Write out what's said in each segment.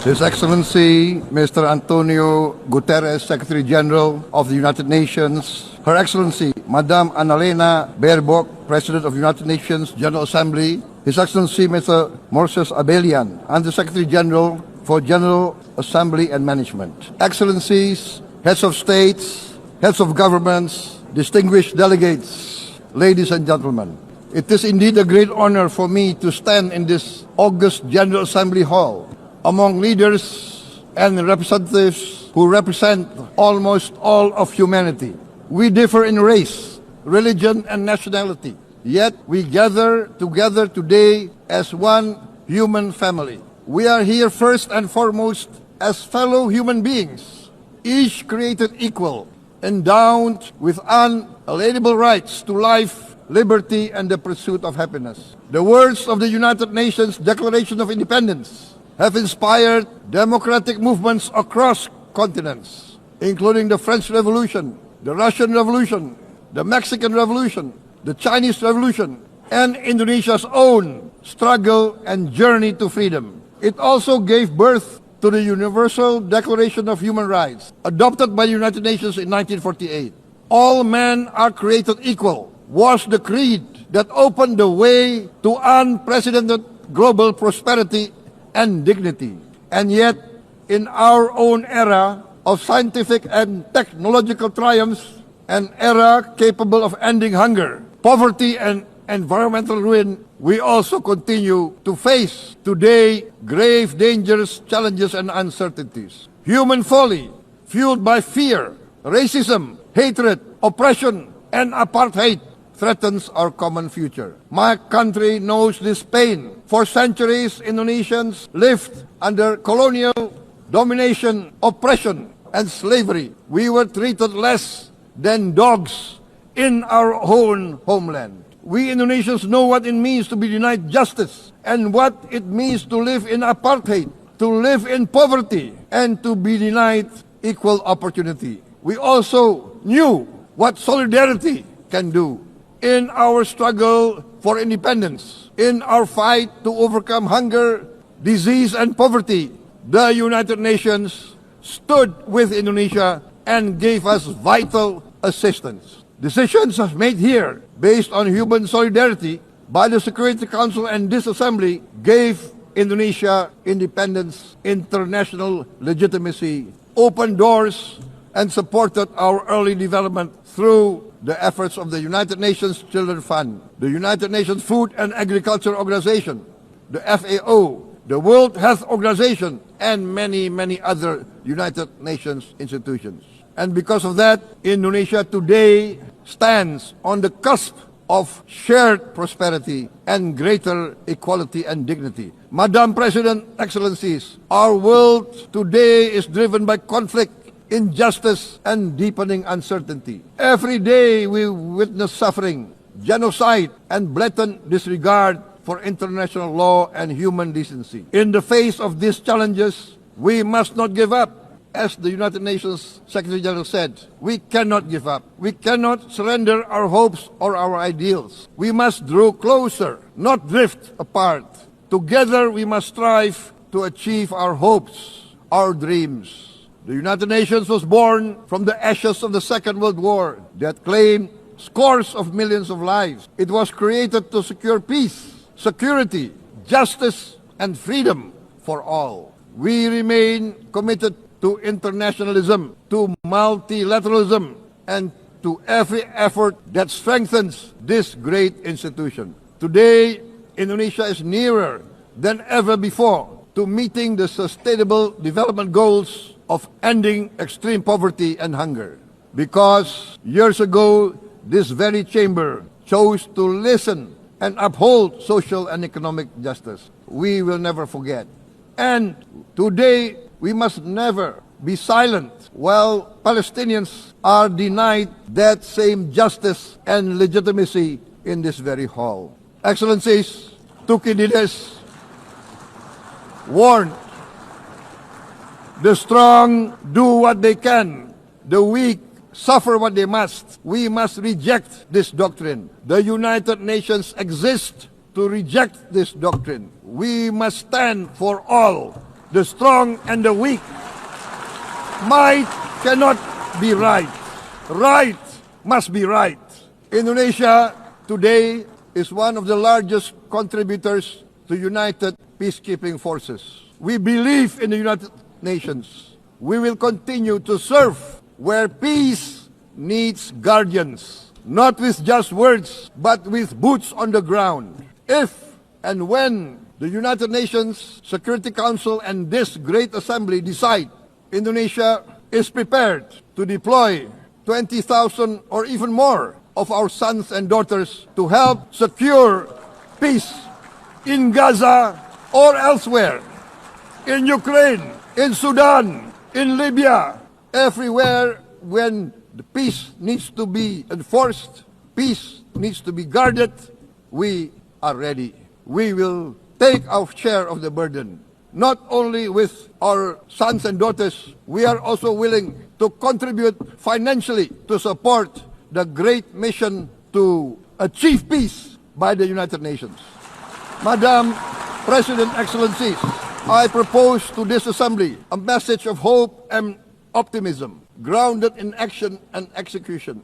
His Excellency Mr. Antonio Guterres, Secretary General of the United Nations, Her Excellency Madame Annalena Baerbock, President of the United Nations General Assembly, His Excellency Mr. Moses Abelian, Under-Secretary General for General Assembly and Management, Excellencies, Heads of States, Heads of Governments, distinguished delegates, ladies and gentlemen. It is indeed a great honor for me to stand in this august General Assembly Hall among leaders and representatives who represent almost all of humanity. We differ in race, religion, and nationality, yet we gather together today as one human family. We are here first and foremost as fellow human beings, each created equal, endowed with unalienable rights to life, liberty, and the pursuit of happiness. The words of the United Nations Declaration of Independence have inspired democratic movements across continents, including the French Revolution, the Russian Revolution, the Mexican Revolution, the Chinese Revolution, and Indonesia's own struggle and journey to freedom. It also gave birth to the Universal Declaration of Human Rights, adopted by the United Nations in 1948. All men are created equal was the creed that opened the way to unprecedented global prosperity and dignity. And yet, in our own era of scientific and technological triumphs, an era capable of ending hunger, poverty, and environmental ruin, we also continue to face today grave dangers, challenges, and uncertainties. Human folly, fueled by fear, racism, hatred, oppression, and apartheid, threatens our common future. My country knows this pain. For centuries, Indonesians lived under colonial domination, oppression, and slavery. We were treated less than dogs in our own homeland. We Indonesians know what it means to be denied justice and what it means to live in apartheid, to live in poverty, and to be denied equal opportunity. We also knew what solidarity can do. In our struggle for independence, in our fight to overcome hunger, disease, and poverty, the United Nations stood with Indonesia and gave us vital assistance. Decisions made here based on human solidarity by the Security Council and this Assembly gave Indonesia independence, international legitimacy, opened doors, and supported our early development through the efforts of the United Nations Children's Fund, the United Nations Food and Agriculture Organization, the FAO, the World Health Organization, and many, many other United Nations institutions. And because of that, Indonesia today stands on the cusp of shared prosperity and greater equality and dignity. Madam President, Excellencies, our world today is driven by conflict, injustice, and deepening uncertainty. Every day we witness suffering, genocide, and blatant disregard for international law and human decency. In the face of these challenges, we must not give up. As the United Nations Secretary General said, we cannot give up. We cannot surrender our hopes or our ideals. We must draw closer, not drift apart. Together we must strive to achieve our hopes, our dreams. The United Nations was born from the ashes of the Second World War that claimed scores of millions of lives. It was created to secure peace, security, justice, and freedom for all. We remain committed to internationalism, to multilateralism, and to every effort that strengthens this great institution. Today, Indonesia is nearer than ever before to meeting the Sustainable Development Goals of ending extreme poverty and hunger. Because years ago, this very chamber chose to listen and uphold social and economic justice. We will never forget. And today, we must never be silent while Palestinians are denied that same justice and legitimacy in this very hall. Excellencies, Thucydides warned, the strong do what they can, the weak suffer what they must. We must reject this doctrine. The United Nations exist to reject this doctrine. We must stand for all. the strong and the weak. Might cannot be right. Right must be right. Indonesia today is one of the largest contributors to united peacekeeping forces. We believe in the United Nations. We will continue to serve where peace needs guardians, not with just words, but with boots on the ground. If and when the United Nations Security Council and this great assembly decide Indonesia is prepared to deploy 20,000 or even more of our sons and daughters to help secure peace in Gaza or elsewhere, in Ukraine, in Sudan, in Libya, everywhere when the peace needs to be enforced, peace needs to be guarded, we are ready. We will take our share of the burden. Not only with our sons and daughters, we are also willing to contribute financially to support the great mission to achieve peace by the United Nations. Madam President, Excellencies, I propose to this Assembly a message of hope and optimism, grounded in action and execution.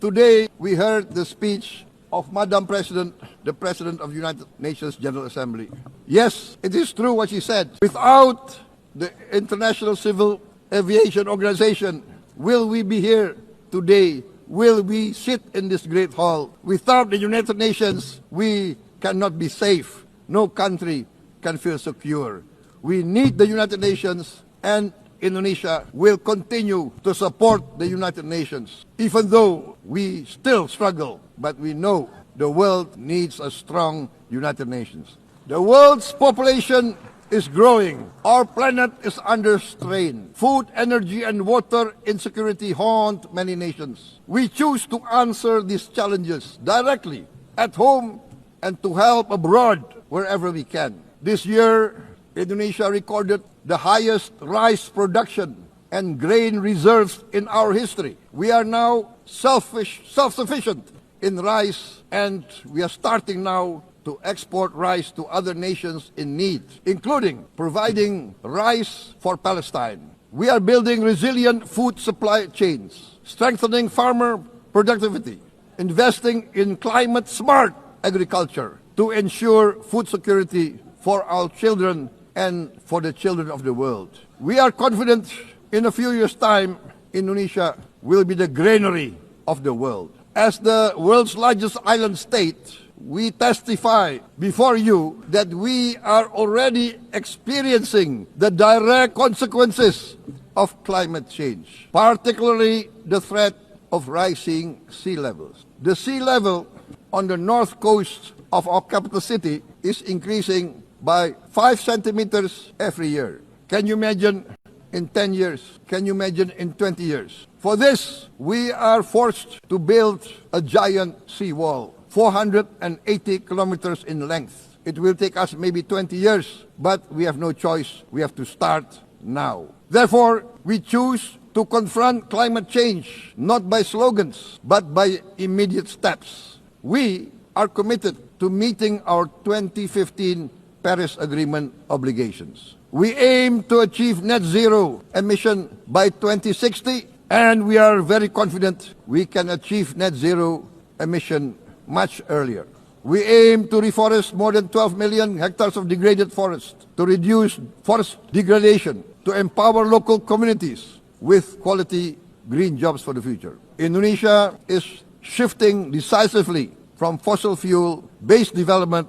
Today, we heard the speech of Madam President, the President of the United Nations General Assembly. Yes, it is true what she said. Without the International Civil Aviation Organization, will we be here today? Will we sit in this great hall? Without the United Nations, we cannot be safe. No country can feel secure. We need the United Nations, and Indonesia will continue to support the United Nations, even though we still struggle. But we know the world needs a strong United Nations. The world's population is growing. Our planet is under strain. Food, energy, and water insecurity haunt many nations. We choose to answer these challenges directly at home and to help abroad wherever we can. This year, Indonesia recorded the highest rice production and grain reserves in our history. We are now self-sufficient in rice, and we are starting now to export rice to other nations in need, including providing rice for Palestine. We are building resilient food supply chains, strengthening farmer productivity, investing in climate-smart agriculture to ensure food security for our children and for the children of the world. We are confident in a few years' time, Indonesia will be the granary of the world. As the world's largest island state, we testify before you that we are already experiencing the direct consequences of climate change, particularly the threat of rising sea levels. The sea level on the north coast of our capital city is increasing by 5 centimeters every year. Can you imagine in 10 years? Can you imagine in 20 years? For this, we are forced to build a giant seawall, 480 kilometers in length. It will take us maybe 20 years, but we have no choice. We have to start now. Therefore, we choose to confront climate change, not by slogans, but by immediate steps. We are committed to meeting our 2015 Paris Agreement obligations. We aim to achieve net zero emission by 2060, and we are very confident we can achieve net zero emission much earlier. We aim to reforest more than 12 million hectares of degraded forest, to reduce forest degradation, to empower local communities with quality green jobs for the future. Indonesia is shifting decisively from fossil fuel-based development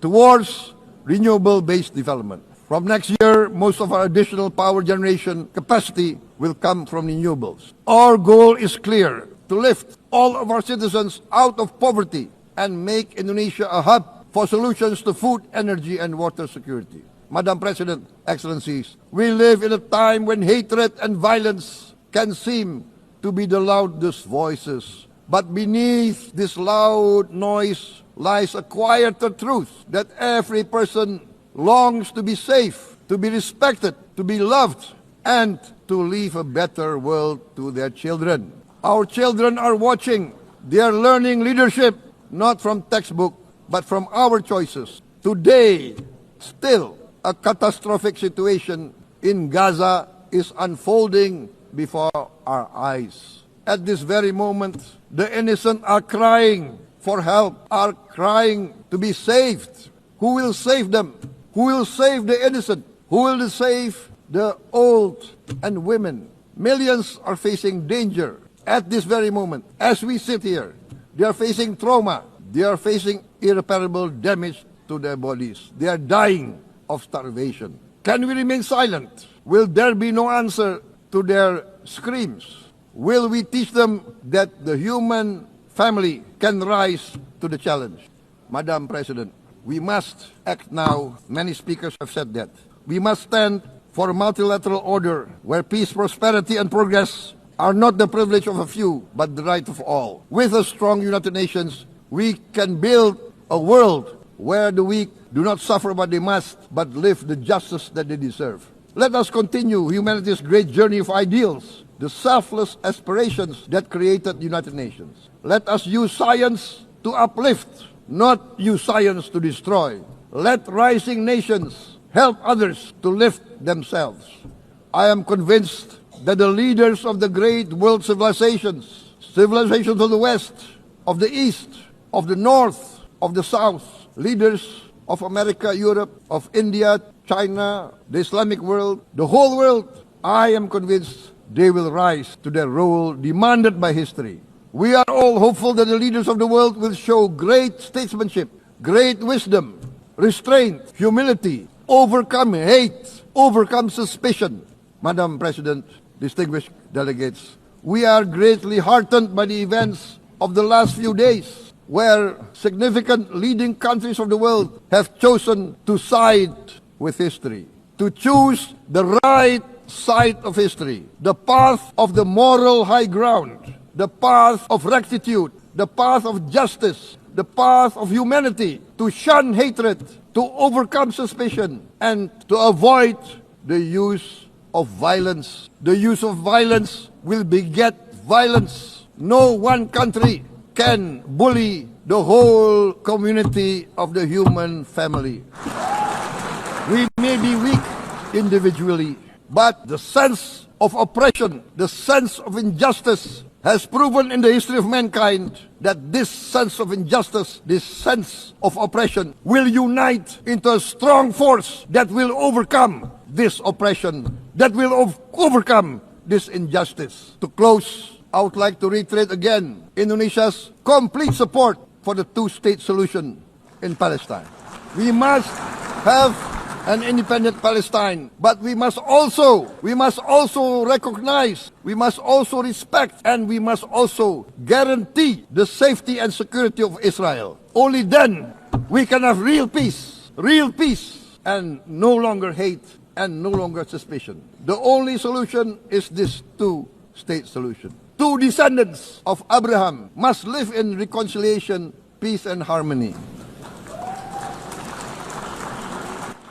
towards renewable-based development. From next year, most of our additional power generation capacity will come from renewables. Our goal is clear: to lift all of our citizens out of poverty and make Indonesia a hub for solutions to food, energy, and water security. Madam President, Excellencies, we live in a time when hatred and violence can seem to be the loudest voices. But beneath this loud noise lies a quieter truth that every person longs to be safe, to be respected, to be loved, and to leave a better world to their children. Our children are watching. They are learning leadership, not from textbook, but from our choices. Today, still, A catastrophic situation in Gaza is unfolding before our eyes. At this very moment, the innocent are crying for help, are crying to be saved. Who will save them? Who will save the innocent? Who will save the old and women? Millions are facing danger at this very moment. As we sit here, they are facing trauma. They are facing irreparable damage to their bodies. They are dying of starvation. Can we remain silent? Will there be no answer to their screams? Will we teach them that the human family can rise to the challenge? Madam President, we must act now. Many speakers have said that. We must stand for a multilateral order where peace, prosperity, and progress are not the privilege of a few, but the right of all. With a strong United Nations, we can build a world where the weak do not suffer what they must, but live the justice that they deserve. Let us continue humanity's great journey of ideals, the selfless aspirations that created the United Nations. Let us use science to uplift, not use science to destroy. Let rising nations help others to lift themselves. I am convinced that the leaders of the great world civilizations of the West, of the East, of the North, of the South, leaders of America, Europe, of India, China, the Islamic world, the whole world, I am convinced they will rise to their role demanded by history. We are all hopeful that the leaders of the world will show great statesmanship, great wisdom, restraint, humility, overcome hate, overcome suspicion. Madam President, distinguished delegates, we are greatly heartened by the events of the last few days, where significant leading countries of the world have chosen to side with history, to choose the right side of history, the path of the moral high ground, the path of rectitude, the path of justice, the path of humanity, to shun hatred, to overcome suspicion, and to avoid the use of violence. The use of violence will beget violence. No one country can bully the whole community of the human family. We may be weak individually, but the sense of oppression, the sense of injustice has proven in the history of mankind that this sense of injustice, this sense of oppression will unite into a strong force that will overcome this oppression, that will overcome this injustice. To close, I would like to reiterate again Indonesia's complete support for the two-state solution in Palestine. We must have an independent Palestine, but we must also recognize, we must also respect, and we must also guarantee the safety and security of Israel. Only then we can have real peace, and no longer hate and no longer suspicion. The only solution is this two-state solution. Two descendants of Abraham must live in reconciliation, peace, and harmony.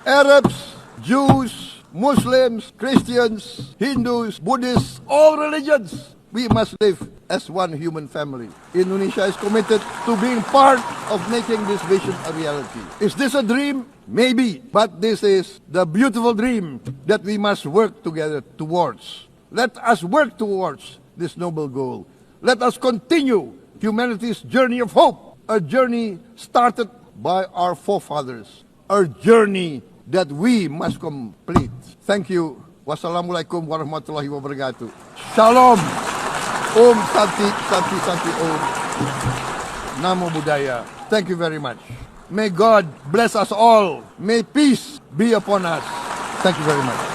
Arabs, Jews, Muslims, Christians, Hindus, Buddhists, all religions, we must live as one human family. Indonesia is committed to being part of making this vision a reality. Is this a dream? Maybe, but this is the beautiful dream that we must work together towards. Let us work towards this noble goal. Let us continue humanity's journey of hope, a journey started by our forefathers, a journey that we must complete. Thank you. Wassalamualaikum warahmatullahi wabarakatuh. Shalom. Om Santi, Santi, Santi Om. Namo Buddhaya. Thank you very much. May God bless us all. May peace be upon us. Thank you very much.